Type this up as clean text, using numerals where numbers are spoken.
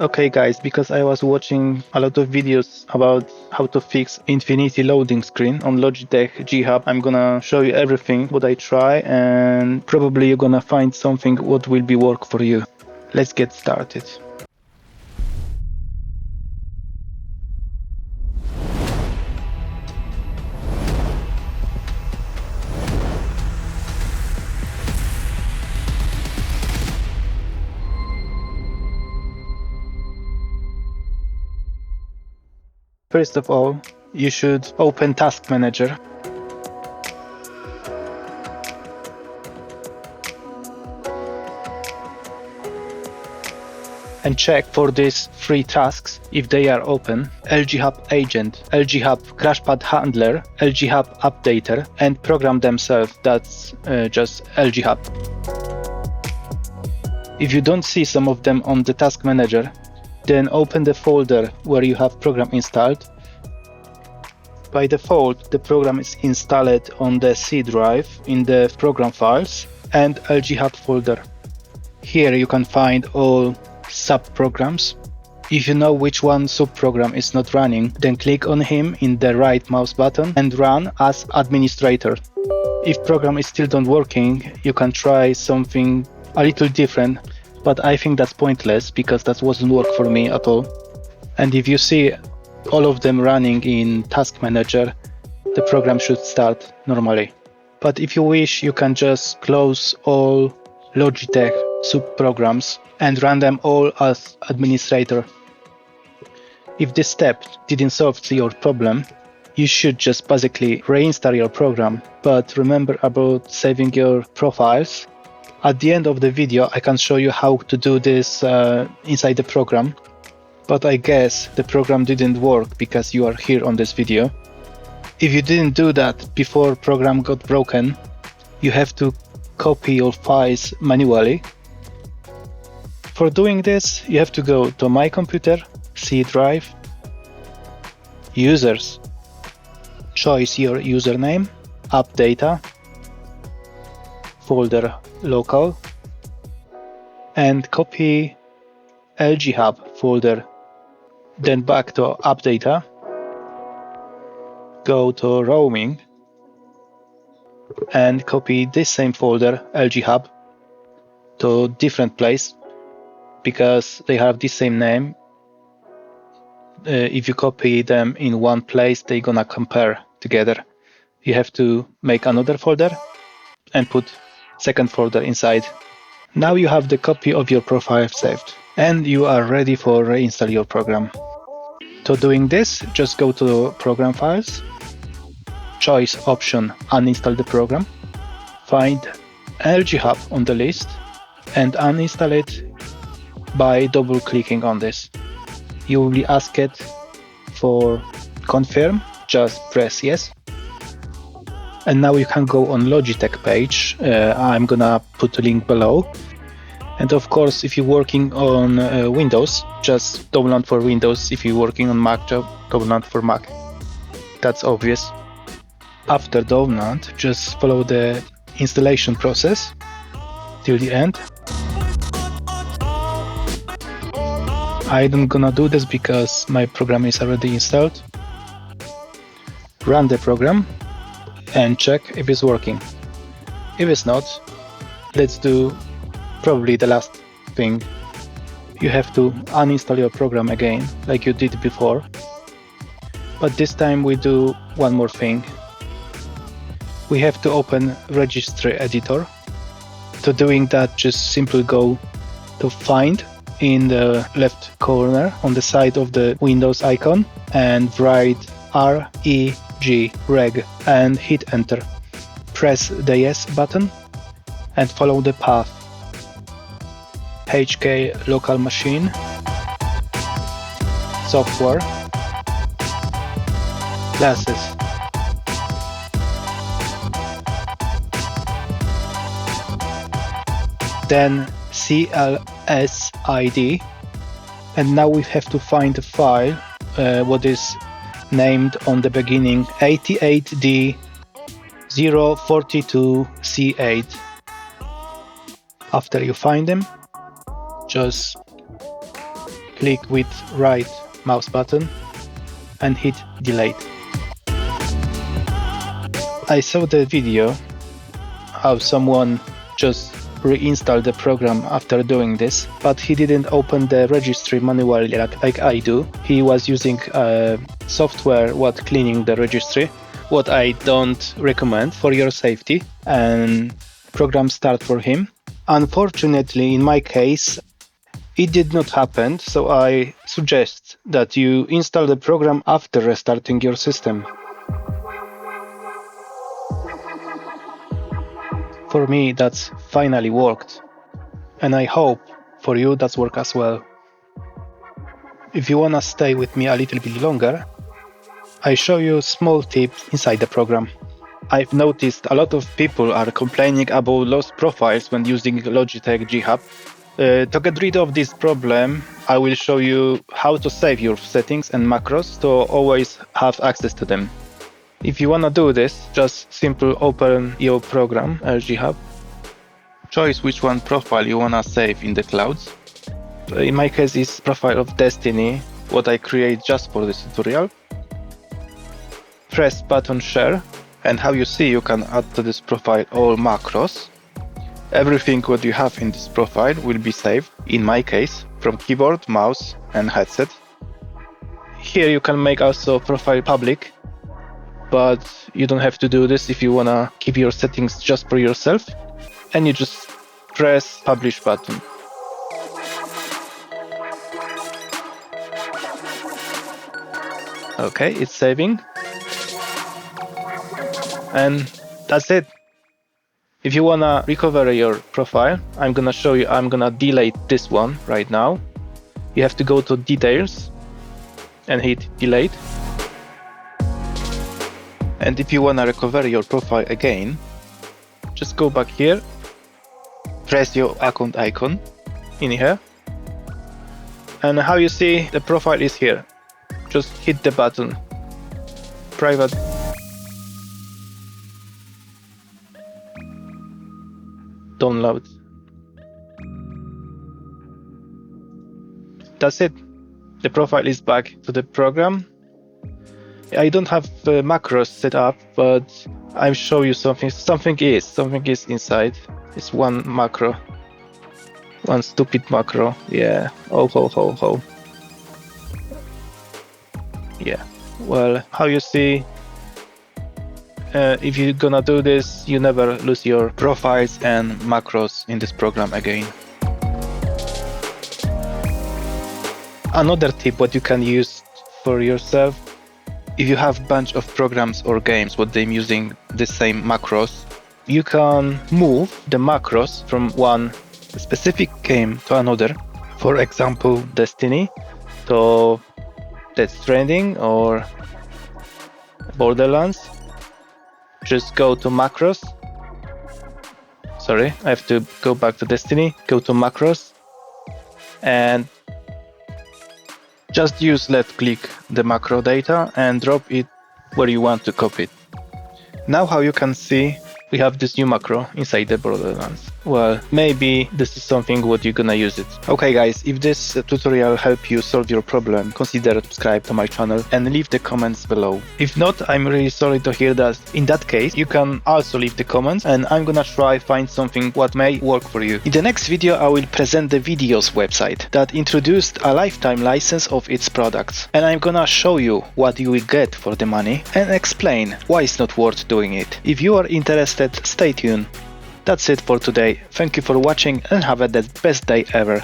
Okay guys, because I was watching a lot of videos about how to fix infinity loading screen on Logitech G Hub, I'm gonna show you everything what I try, and probably you're gonna find something what will be work for you. Let's get started. First of all, you should open Task Manager. And check for these three tasks if they are open: LG Hub Agent, LG Hub Crashpad Handler, LG Hub Updater, and program themselves, that's just LG Hub. If you don't see some of them on the Task Manager, then open the folder where you have program installed. By default, the program is installed on the C drive in the program files and LG Hub folder. Here you can find all sub-programs. If you know which one sub-program is not running, then click on him in the right mouse button and run as administrator. If program is still not working, you can try something a little different, but I think that's pointless because that wasn't work for me at all. And if you see all of them running in Task Manager, the program should start normally. But if you wish, you can just close all Logitech sub-programs and run them all as administrator. If this step didn't solve your problem, you should just basically reinstall your program, but remember about saving your profiles. At the end of the video, I can show you how to do this inside the program, but I guess the program didn't work because you are here on this video. If you didn't do that before program got broken, you have to copy your files manually. For doing this, you have to go to My Computer, C drive, Users, choose your username, App Data, folder Local, and copy LG Hub folder. Then back to App Data, go to Roaming, and copy this same folder, LG Hub, to different place because they have the same name. If you copy them in one place, they're gonna compare together. You have to make another folder and put second folder inside. Now you have the copy of your profile saved and you are ready for reinstall your program. To doing this, just go to Program Files, choose option Uninstall the program, find LG Hub on the list and uninstall it by double clicking on this. You will be asked for confirm, just press yes. And now you can go on Logitech page. I'm gonna put a link below. And of course, if you're working on Windows, just download for Windows. If you're working on Mac, just download for Mac. That's obvious. After download, just follow the installation process till the end. I'm gonna do this because my program is already installed. Run the program and check if it's working. If it's not, let's do probably the last thing. You have to uninstall your program again, like you did before. But this time we do one more thing. We have to open Registry Editor. To doing that, just simply go to Find in the left corner on the side of the Windows icon and write reg and hit enter. Press the yes button and follow the path. HK local machine, software, classes. Then CLS ID, and now we have to find the file what is named on the beginning 88D042C8. After you find them, just click with right mouse button and hit delete. I saw the video how someone just reinstalled the program after doing this, but he didn't open the registry manually like I do. He was using software what cleaning the registry, what I don't recommend for your safety, and program start for him. Unfortunately, in my case, it did not happen, so I suggest that you install the program after restarting your system. For me, that's finally worked, and I hope for you that's work as well. If you wanna stay with me a little bit longer, I show you small tips inside the program. I've noticed a lot of people are complaining about lost profiles when using Logitech G Hub. To get rid of this problem, I will show you how to save your settings and macros to always have access to them. If you wanna do this, just simply open your program, G Hub. Choose which one profile you wanna save in the clouds. In my case, it's profile of Destiny, what I create just for this tutorial. Press button share, and how you see you can add to this profile all macros. Everything what you have in this profile will be saved, in my case, from keyboard, mouse and headset. Here you can make also profile public, but you don't have to do this if you wanna keep your settings just for yourself, and you just press publish button. Okay, it's saving. And that's it. If you wanna recover your profile, I'm gonna show you, I'm gonna delete this one right now. You have to go to details and hit delete. And if you wanna recover your profile again, just go back here, press your account icon in here, and how you see the profile is here. Just hit the button, private. Download. That's it. The profile is back to the program. I don't have macros set up, but I'll show you something. Something is inside. It's one macro. One stupid macro. Yeah. Oh. Yeah. Well, how you see, if you're gonna do this, you never lose your profiles and macros in this program again. Another tip what you can use for yourself, if you have a bunch of programs or games what they're using the same macros, you can move the macros from one specific game to another. For example, Destiny to Death Stranding or Borderlands. Just go to macros. Sorry, I have to go back to Destiny. Go to macros and just use left click the macro data and drop it where you want to copy it. Now how you can see, we have this new macro inside the Borderlands. Well, maybe this is something what you're gonna use it. Okay guys, if this tutorial helped you solve your problem, consider subscribe to my channel and leave the comments below. If not, I'm really sorry to hear that. In that case, you can also leave the comments and I'm gonna try find something what may work for you. In the next video, I will present the Videos website that introduced a lifetime license of its products. And I'm gonna show you what you will get for the money and explain why it's not worth doing it. If you are interested, stay tuned. That's it for today. Thank you for watching and have the best day ever.